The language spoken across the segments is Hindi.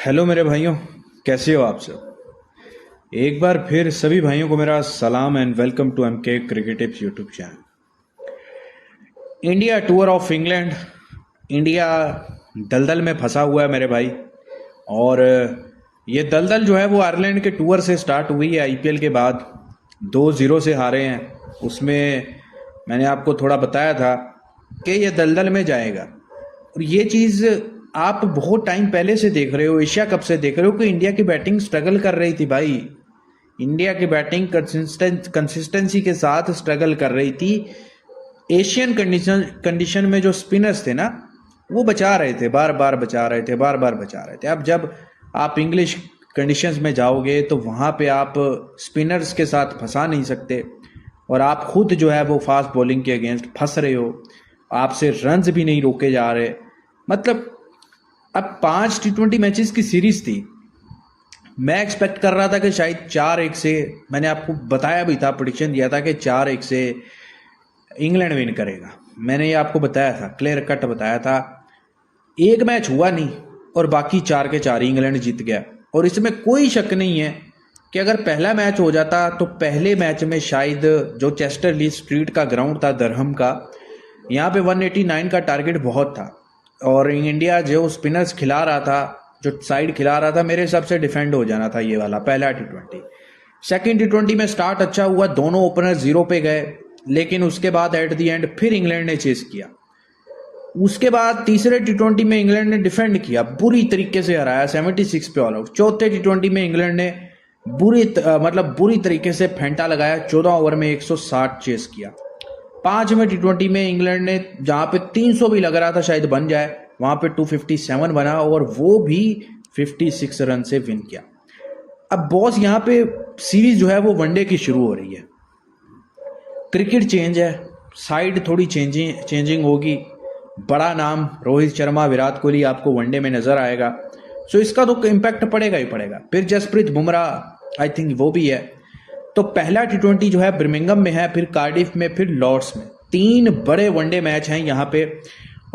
हेलो मेरे भाइयों, कैसे हो आप सब। एक बार फिर सभी भाइयों को मेरा सलाम and welcome to MK cricket tips YouTube channel. India tour of England. India दलदल में फंसा हुआ है मेरे भाई। और ये दलदल जो है वो आयरलैंड के टूर से स्टार्ट हुई है। आईपीएल के बाद 2-0 से हारे हैं। उसमें मैंने आपको थोड़ा बताया था कि ये दलदल में जाएगा। और ये चीज़ आप बहुत टाइम पहले से देख रहे हो, एशिया कप से देख रहे हो कि इंडिया की बैटिंग स्ट्रगल कर रही थी भाई। इंडिया की बैटिंग कंसिस्टेंसी के साथ स्ट्रगल कर रही थी। एशियन कंडीशन में जो स्पिनर्स थे ना, वो बचा रहे थे, बार बार बचा रहे थे, बार बार बचा रहे थे। अब जब आप इंग्लिश कंडीशंस में जाओगे तो वहाँ पे आप स्पिनर्स के साथ फंसा नहीं सकते। और आप खुद जो है वो फास्ट बॉलिंग के अगेंस्ट फंस रहे हो। आपसे रन्स भी नहीं रोके जा रहे। मतलब अब 5 T20 मैचेस की सीरीज थी। मैं एक्सपेक्ट कर रहा था कि शायद 4-1 से, मैंने आपको बताया भी था, प्रेडिक्शन दिया था कि 4-1 से इंग्लैंड विन करेगा। मैंने ये आपको बताया था, क्लियर कट बताया था। एक मैच हुआ नहीं और बाकी 4 के 4 इंग्लैंड जीत गया। और इसमें कोई शक नहीं है कि अगर पहला मैच हो जाता तो पहले मैच में शायद जो चेस्टर ली स्ट्रीट का ग्राउंड था दरहम का, यहाँ पे 189 का टारगेट बहुत था। और इंडिया जो स्पिनर्स खिला रहा था, जो साइड खिला रहा था, मेरे हिसाब से डिफेंड हो जाना था ये वाला पहला T20। सेकेंड T20 में स्टार्ट अच्छा हुआ, दोनों ओपनर 0 पे गए। लेकिन उसके बाद एट दी एंड फिर इंग्लैंड ने चेस किया। उसके बाद तीसरे T20 में इंग्लैंड ने डिफेंड किया, बुरी तरीके से हराया 76 पे ऑल आउट। चौथे T20 में इंग्लैंड ने बुरी तरीके से फेंटा लगाया, 14 ओवर में 160 चेस किया। पांचवें T20 में इंग्लैंड ने, जहां पे 300 भी लग रहा था शायद बन जाए, वहां पे 257 बना और वो भी 56 रन से विन किया। अब बॉस यहाँ पे सीरीज जो है वो वनडे की शुरू हो रही है। क्रिकेट चेंज है, साइड थोड़ी चेंजिंग होगी। बड़ा नाम रोहित शर्मा, विराट कोहली आपको वनडे में नजर आएगा। सो इसका तो इम्पैक्ट पड़ेगा ही पड़ेगा। फिर जसप्रीत बुमराह, आई थिंक वो भी है। तो पहला T20 जो है बर्मिंघम में है, फिर कार्डिफ में, फिर लॉर्ड्स में। 3 बड़े वनडे मैच हैं यहाँ पे।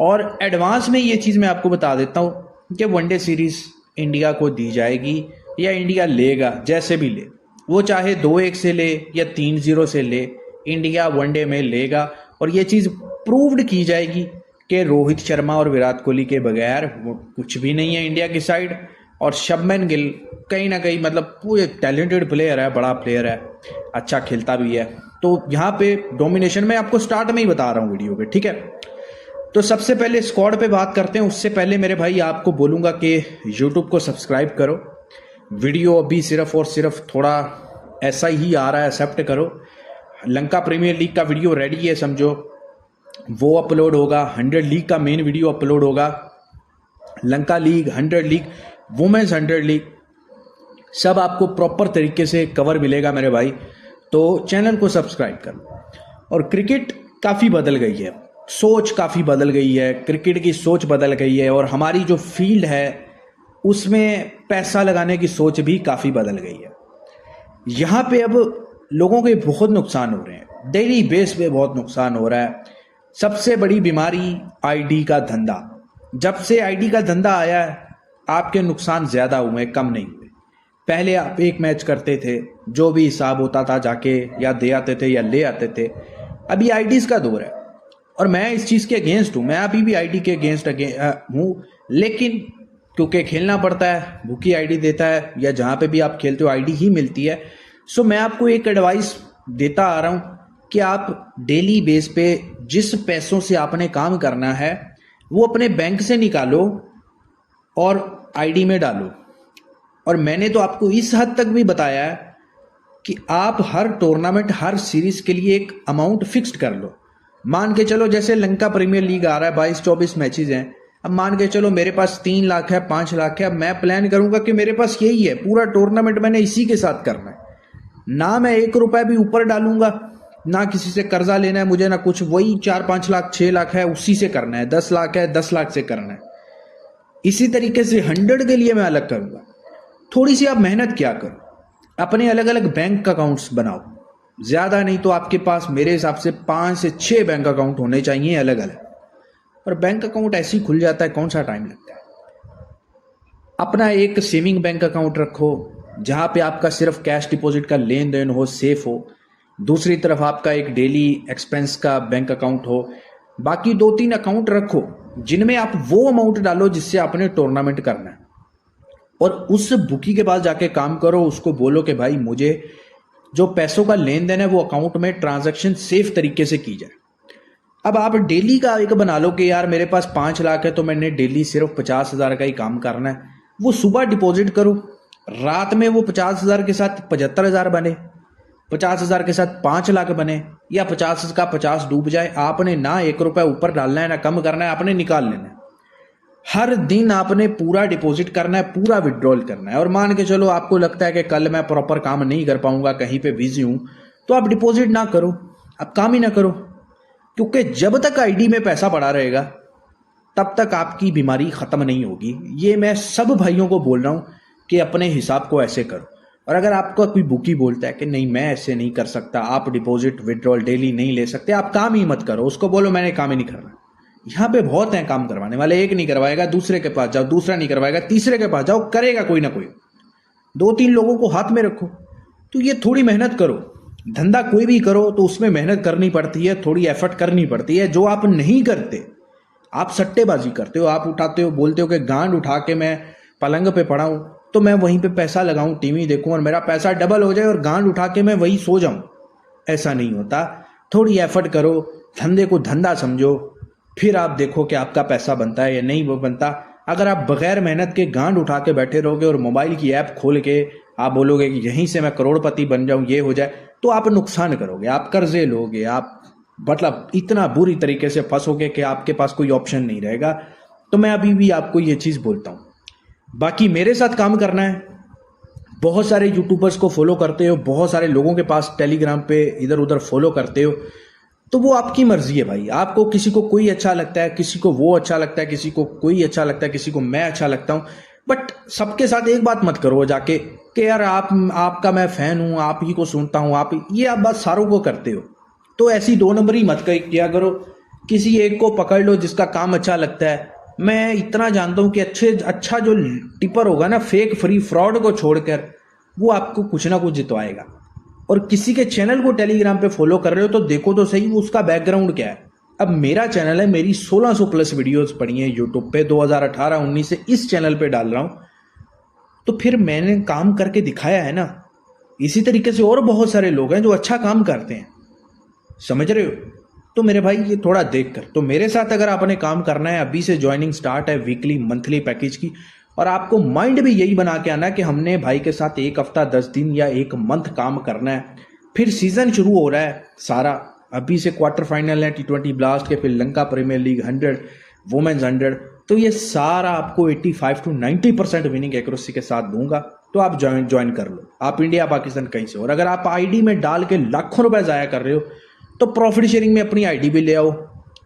और एडवांस में ये चीज़ मैं आपको बता देता हूँ कि वनडे सीरीज इंडिया को दी जाएगी या इंडिया लेगा, जैसे भी ले। वो चाहे 2-1 से ले या 3-0 से ले, इंडिया वनडे में लेगा। और ये चीज़ प्रूव्ड की जाएगी कि रोहित शर्मा और विराट कोहली के बगैर वो कुछ भी नहीं है इंडिया की साइड। और शुभमन गिल कहीं ना कहीं, मतलब वो एक टैलेंटेड प्लेयर है, बड़ा प्लेयर है, अच्छा खेलता भी है। तो यहाँ पे डोमिनेशन में आपको स्टार्ट में ही बता रहा हूँ वीडियो के, ठीक है। तो सबसे पहले स्क्वाड पे बात करते हैं। उससे पहले मेरे भाई आपको बोलूँगा कि यूट्यूब को सब्सक्राइब करो। वीडियो अभी सिर्फ और सिर्फ थोड़ा ऐसा ही आ रहा है, एक्सेप्ट करो। लंका प्रीमियर लीग का वीडियो रेडी है समझो, वो अपलोड होगा। 100 लीग का मेन वीडियो अपलोड होगा। Lanka league, 100 league, womens 100 league, सब आपको प्रॉपर तरीके से कवर मिलेगा मेरे भाई। तो चैनल को सब्सक्राइब कर लो। और क्रिकेट काफ़ी बदल गई है, सोच काफ़ी बदल गई है, क्रिकेट की सोच बदल गई है। और हमारी जो फील्ड है उसमें पैसा लगाने की सोच भी काफ़ी बदल गई है। यहाँ पे अब लोगों के बहुत नुकसान हो रहे हैं, डेली बेस पे बहुत नुकसान हो रहा है। सबसे बड़ी बीमारी आईडी का धंधा। जब से आईडी का धंधा आया है, आपके नुकसान ज़्यादा हुए, कम नहीं हुए। पहले आप एक मैच करते थे, जो भी हिसाब होता था जाके या दे आते थे या ले आते थे। अभी आईडीज़ का दौर है और मैं इस चीज़ के अगेंस्ट हूँ। मैं अभी भी आईडी के अगेंस्ट हूँ, लेकिन क्योंकि खेलना पड़ता है, भूखी आईडी देता है, या जहाँ पे भी आप खेलते हो आईडी ही मिलती है। सो मैं आपको एक एडवाइस देता आ रहा हूँ कि आप डेली बेस पे जिस पैसों से आपने काम करना है वो अपने बैंक से निकालो और आईडी में डालो। और मैंने तो आपको इस हद तक भी बताया है कि आप हर टूर्नामेंट, हर सीरीज के लिए एक अमाउंट फिक्स्ड कर लो। मान के चलो जैसे लंका प्रीमियर लीग आ रहा है, 22-24 मैचेस हैं। अब मान के चलो मेरे पास 3 लाख है, 5 लाख है। अब मैं प्लान करूंगा कि मेरे पास यही है, पूरा टूर्नामेंट मैंने इसी के साथ करना है। ना मैं 1 रुपया भी ऊपर डालूंगा, ना किसी से कर्जा लेना है मुझे, ना कुछ। वही 4-5 लाख, 6 लाख है, उसी से करना है। 10 लाख है, 10 लाख से करना है। इसी तरीके से 100 के लिए मैं अलग करूंगा। थोड़ी सी आप मेहनत क्या करो, अपने अलग अलग बैंक अकाउंट्स बनाओ। ज़्यादा नहीं तो आपके पास मेरे हिसाब से 5 से 6 बैंक अकाउंट होने चाहिए अलग अलग। और बैंक अकाउंट ऐसे ही खुल जाता है, कौन सा टाइम लगता है। अपना एक सेविंग बैंक अकाउंट रखो जहाँ पे आपका सिर्फ कैश डिपॉजिट का लेन देन हो, सेफ हो। दूसरी तरफ आपका एक डेली एक्सपेंस का बैंक अकाउंट हो। बाकी 2-3 अकाउंट रखो जिनमें आप वो अमाउंट डालो जिससे आपने टूर्नामेंट करना है, और उस बुकी के पास जाके काम करो। उसको बोलो कि भाई मुझे जो पैसों का लेन देन है वो अकाउंट में ट्रांजैक्शन सेफ तरीके से की जाए। अब आप डेली का एक बना लो कि यार मेरे पास 5 लाख है तो मैंने डेली सिर्फ 50,000 का ही काम करना है। वो सुबह डिपॉजिट करो, रात में वो 50,000 के साथ 75,000 बने, 50,000 के साथ 5 लाख बने, या 50 का 50 डूब जाए। आपने ना 1 रुपया ऊपर डालना है ना कम करना है, आपने निकाल लेना है। हर दिन आपने पूरा डिपॉजिट करना है, पूरा विड्रॉल करना है। और मान के चलो आपको लगता है कि कल मैं प्रॉपर काम नहीं कर पाऊंगा, कहीं पे बिजी हूं, तो आप डिपॉजिट ना करो, आप काम ही ना करो। क्योंकि जब तक आईडी में पैसा पड़ा रहेगा तब तक आपकी बीमारी खत्म नहीं होगी। ये मैं सब भाइयों को बोल रहा हूं कि अपने हिसाब को ऐसे करो। और अगर आपका कोई बुकी बोलता है कि नहीं मैं ऐसे नहीं कर सकता, आप डिपॉजिट विड्रॉल डेली नहीं ले सकते, आप काम ही मत करो। उसको बोलो मैंने काम ही नहीं करना। यहाँ पे बहुत हैं काम करवाने वाले, एक नहीं करवाएगा दूसरे के पास जाओ, दूसरा नहीं करवाएगा तीसरे के पास जाओ, करेगा कोई ना कोई। 2-3 लोगों को हाथ में रखो। तो ये थोड़ी मेहनत करो। धंधा कोई भी करो तो उसमें मेहनत करनी पड़ती है, थोड़ी एफर्ट करनी पड़ती है। जो आप नहीं करते, आप सट्टेबाजी करते हो, आप उठाते हो, बोलते हो कि गांड उठा के मैं पलंग पे पड़ा हूं तो मैं वहीं पे पैसा लगाऊं, टीवी देखूं और मेरा पैसा डबल हो जाए, और गांड उठा के मैं वही सो जाऊं। ऐसा नहीं होता। थोड़ी एफर्ट करो, धंधे को धंधा समझो, फिर आप देखो कि आपका पैसा बनता है या नहीं वो बनता। अगर आप बगैर मेहनत के गांड उठा के बैठे रहोगे और मोबाइल की ऐप खोल के आप बोलोगे कि यहीं से मैं करोड़पति बन जाऊं, ये हो जाए, तो आप नुकसान करोगे, आप कर्जे लोगे, आप मतलब इतना बुरी तरीके से फंसोगे कि आपके पास कोई ऑप्शन नहीं रहेगा। तो मैं अभी भी आपको ये चीज़ बोलता हूँ। बाकी मेरे साथ काम करना है। बहुत सारे यूट्यूबर्स को फॉलो करते हो, बहुत सारे लोगों के पास टेलीग्राम पे इधर उधर फॉलो करते हो, तो वो आपकी मर्जी है भाई। आपको किसी को कोई अच्छा लगता है, किसी को वो अच्छा लगता है, किसी को कोई अच्छा लगता है, किसी को मैं अच्छा लगता हूँ। बट सबके साथ एक बात मत करो जाके कि यार आपका मैं फैन हूँ, आप ही को सुनता हूँ, ये आप बात सारों को करते हो। तो ऐसी 2 नंबर ही मत किया करो। किसी एक को पकड़ लो जिसका काम अच्छा लगता है। मैं इतना जानता हूँ कि अच्छा जो टिपर होगा ना, फेक फ्री फ्रॉड को छोड़कर, वो आपको कुछ ना कुछ जितवाएगा। और किसी के चैनल को टेलीग्राम पे फॉलो कर रहे हो तो देखो तो सही वो उसका बैकग्राउंड क्या है। अब मेरा चैनल है, मेरी 1600 प्लस वीडियोस पड़ी हैं यूट्यूब पे, 2018-19 से इस चैनल पे डाल रहा हूँ। तो फिर मैंने काम करके दिखाया है ना। इसी तरीके से और बहुत सारे लोग हैं जो अच्छा काम करते हैं, समझ रहे हो। तो मेरे भाई ये थोड़ा देख कर, तो मेरे साथ अगर आपने काम करना है, अभी से ज्वाइनिंग स्टार्ट है वीकली मंथली पैकेज की। और आपको माइंड भी यही बना के आना कि हमने भाई के साथ 1 हफ्ता 10 दिन या 1 मंथ काम करना है। फिर सीजन शुरू हो रहा है सारा, अभी से क्वार्टर फाइनल है T20 ब्लास्ट के, फिर लंका प्रीमियर लीग 100, वुमेन्स 100। तो ये सारा आपको 85 to 90% विनिंग एक्यूरेसी के साथ दूंगा। तो आप ज्वाइन कर लो, आप इंडिया पाकिस्तान कहीं से। और अगर आप आईडी में डाल के लाखों रुपए जाया कर रहे हो तो प्रॉफिट शेयरिंग में अपनी आईडी भी ले आओ।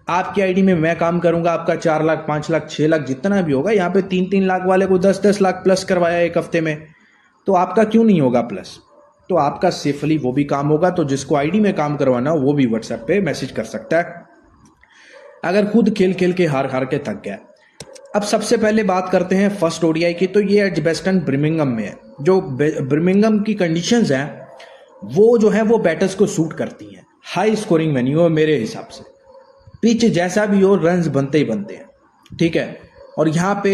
आपकी आईडी में मैं काम करूंगा, आपका 4 लाख 5 लाख 6 लाख जितना भी होगा। यहाँ पे 3-3 लाख वाले को 10-10 लाख प्लस करवाया 1 हफ्ते में, तो आपका क्यों नहीं होगा प्लस। तो आपका सेफली वो भी काम होगा। तो जिसको आईडी में काम करवाना हो वो भी व्हाट्सएप पे मैसेज कर सकता है, अगर खुद खेल खेल के हार के थक गया। अब सबसे पहले बात करते हैं फर्स्ट ओडीआई की। तो ये एजबेस्टन ब्रिमिंगम में है। जो ब्रिमिंगम की कंडीशंस हैं वो जो है वो बैटर्स को सूट करती हैं। हाई स्कोरिंग वेन्यू है मेरे हिसाब से, पिच जैसा भी हो रन्स बनते ही बनते हैं, ठीक है। और यहाँ पे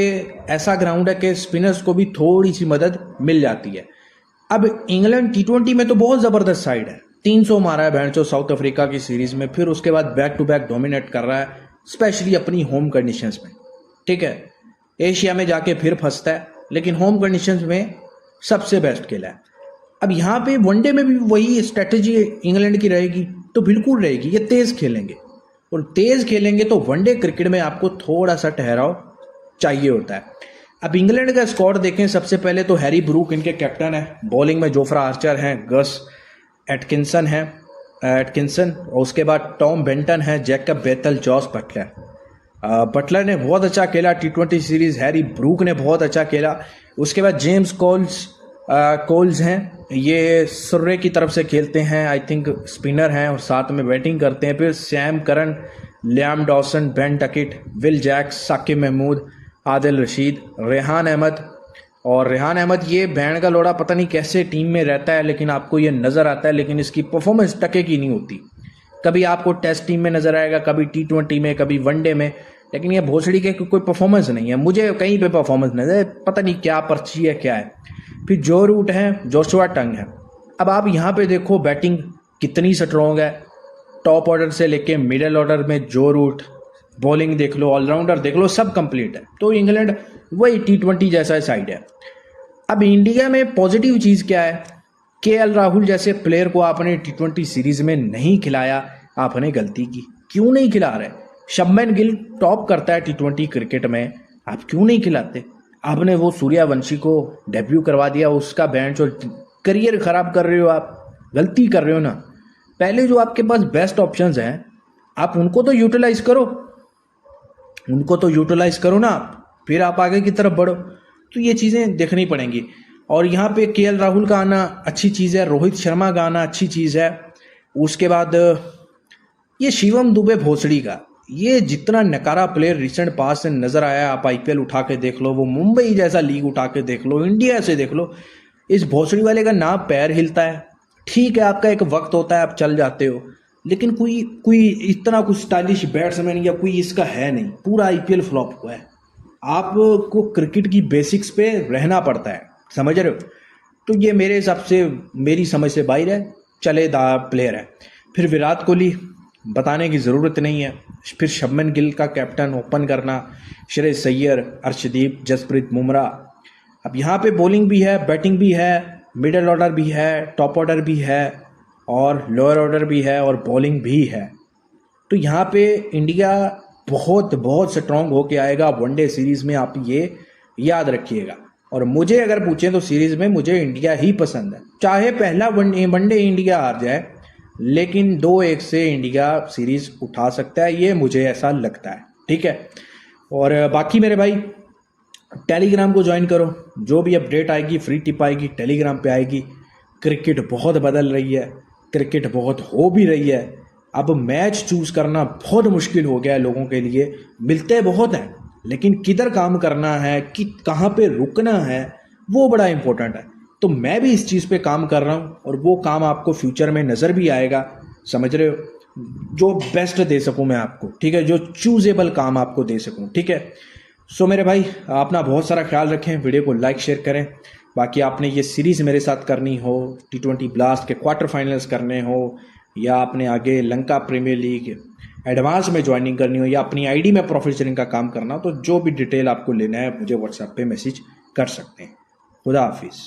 ऐसा ग्राउंड है कि स्पिनर्स को भी थोड़ी सी मदद मिल जाती है। अब इंग्लैंड T20 में तो बहुत ज़बरदस्त साइड है, 300 मारा है भैंचो साउथ अफ्रीका की सीरीज में, फिर उसके बाद बैक टू बैक डोमिनेट कर रहा है, स्पेशली अपनी होम कंडीशंस में, ठीक है। एशिया में जाके फिर फंसता है, लेकिन होम कंडीशंस में सबसे बेस्ट खेला है। अब यहाँ पे वनडे में भी वही स्ट्रेटेजी इंग्लैंड की रहेगी, तो बिल्कुल रहेगी। ये तेज खेलेंगे, और तेज खेलेंगे तो वनडे क्रिकेट में आपको थोड़ा सा ठहराव चाहिए होता है। अब इंग्लैंड का स्क्वाड देखें, सबसे पहले तो हैरी ब्रूक इनके कैप्टन है, बॉलिंग में जोफ्रा आर्चर हैं, गस एटकिंसन है, और उसके बाद टॉम बेंटन है, Jacob Bethell, Jos Buttler. Buttler ने बहुत अच्छा खेला T20 सीरीज, हैरी ब्रूक ने बहुत अच्छा खेला। उसके बाद जेम्स कोल्स हैं, ये सुर्रे की तरफ से खेलते हैं, आई थिंक स्पिनर हैं और साथ में बैटिंग करते हैं। फिर Sam Curran, Liam Dawson, Ben Duckett, Will Jacks, Saqib Mahmood, Adil Rashid, Rehan Ahmed, और रेहान अहमद ये बैंड का लोड़ा पता नहीं कैसे टीम में रहता है, लेकिन आपको ये नज़र आता है, लेकिन इसकी परफॉर्मेंस टके की नहीं होती। कभी आपको टेस्ट टीम में नज़र आएगा, कभी T20 में, कभी वनडे में, लेकिन ये भोसड़ी के कोई परफॉर्मेंस नहीं है। मुझे कहीं पे परफॉर्मेंस नहीं है, पता नहीं क्या पर्ची है क्या है। फिर जो रूट है, जोशुआ टंग है। अब आप यहाँ पे देखो बैटिंग कितनी स्ट्रॉन्ग है, टॉप ऑर्डर से लेके मिडिल ऑर्डर में जो रूट, बॉलिंग देख लो, ऑलराउंडर देख लो, सब कंप्लीट है। तो इंग्लैंड वही T20 जैसा साइड है। अब इंडिया में पॉजिटिव चीज़ क्या है, KL राहुल जैसे प्लेयर को आपने T20 सीरीज में नहीं खिलाया, आपने गलती की। क्यों नहीं खिला रहे? शुभमन गिल टॉप करता है T20 क्रिकेट में, आप क्यों नहीं खिलाते? आपने वो सूर्यवंशी को डेब्यू करवा दिया, उसका बेंच, और करियर खराब कर रहे हो आप, गलती कर रहे हो ना। पहले जो आपके पास बेस्ट ऑप्शंस हैं आप उनको तो यूटिलाइज करो, ना आप, फिर आप आगे की तरफ बढ़ो। तो ये चीज़ें देखनी पड़ेंगी। और यहाँ पे KL राहुल का आना अच्छी चीज़ है, रोहित शर्मा का आना अच्छी चीज़ है। उसके बाद ये शिवम दुबे भोसड़ी का, ये जितना नकारा प्लेयर रिसेंट पास से नज़र आया, आप IPL उठा के देख लो, वो मुंबई जैसा लीग उठा के देख लो, इंडिया से देख लो, इस भोसड़ी वाले का ना पैर हिलता है। ठीक है, आपका एक वक्त होता है, आप चल जाते हो, लेकिन कोई इतना कुछ स्टाइलिश बैट्समैन या कोई इसका है नहीं। पूरा IPL फ्लॉप हुआ है। आपको क्रिकेट की बेसिक्स पे रहना पड़ता है, समझ रहे हो? तो ये मेरे हिसाब से, मेरी समझ से बाहर है, चलेदार प्लेयर है। फिर विराट कोहली बताने की ज़रूरत नहीं है। फिर शुभमन गिल का कैप्टन ओपन करना, श्रेयस अय्यर, अर्शदीप, जसप्रीत बुमराह। अब यहाँ पे बॉलिंग भी है, बैटिंग भी है, मिडिल ऑर्डर भी है, टॉप ऑर्डर भी है, और लोअर ऑर्डर भी है, और बॉलिंग भी है। तो यहाँ पे इंडिया बहुत स्ट्रांग होके आएगा वनडे सीरीज़ में, आप ये याद रखिएगा। और मुझे अगर पूछें तो सीरीज़ में मुझे इंडिया ही पसंद है। चाहे पहला वनडे इंडिया हार जाए, लेकिन 2-1 से इंडिया सीरीज़ उठा सकता है, ये मुझे ऐसा लगता है। ठीक है, और बाकी मेरे भाई टेलीग्राम को ज्वाइन करो, जो भी अपडेट आएगी, फ्री टिप आएगी, टेलीग्राम पे आएगी। क्रिकेट बहुत बदल रही है, क्रिकेट बहुत हो भी रही है। अब मैच चूज़ करना बहुत मुश्किल हो गया है लोगों के लिए। मिलते बहुत हैं, लेकिन किधर काम करना है, कि कहाँ पे रुकना है, वो बड़ा इंपॉर्टेंट है। तो मैं भी इस चीज़ पे काम कर रहा हूँ, और वो काम आपको फ्यूचर में नज़र भी आएगा, समझ रहे हो? जो बेस्ट दे सकूँ मैं आपको, ठीक है, जो चूजेबल काम आपको दे सकूँ, ठीक है। सो मेरे भाई, अपना बहुत सारा ख्याल रखें, वीडियो को लाइक शेयर करें। बाकी आपने ये सीरीज़ मेरे साथ करनी हो, T20 ब्लास्ट के क्वार्टर फाइनल्स करने हो, या आपने आगे लंका प्रीमियर लीग एडवांस में ज्वाइनिंग करनी हो, या अपनी ID में प्रोफेशनिंग का काम करना हो, तो जो भी डिटेल आपको लेना है मुझे व्हाट्सएप पे मैसेज कर सकते हैं। खुदा हाफिज़।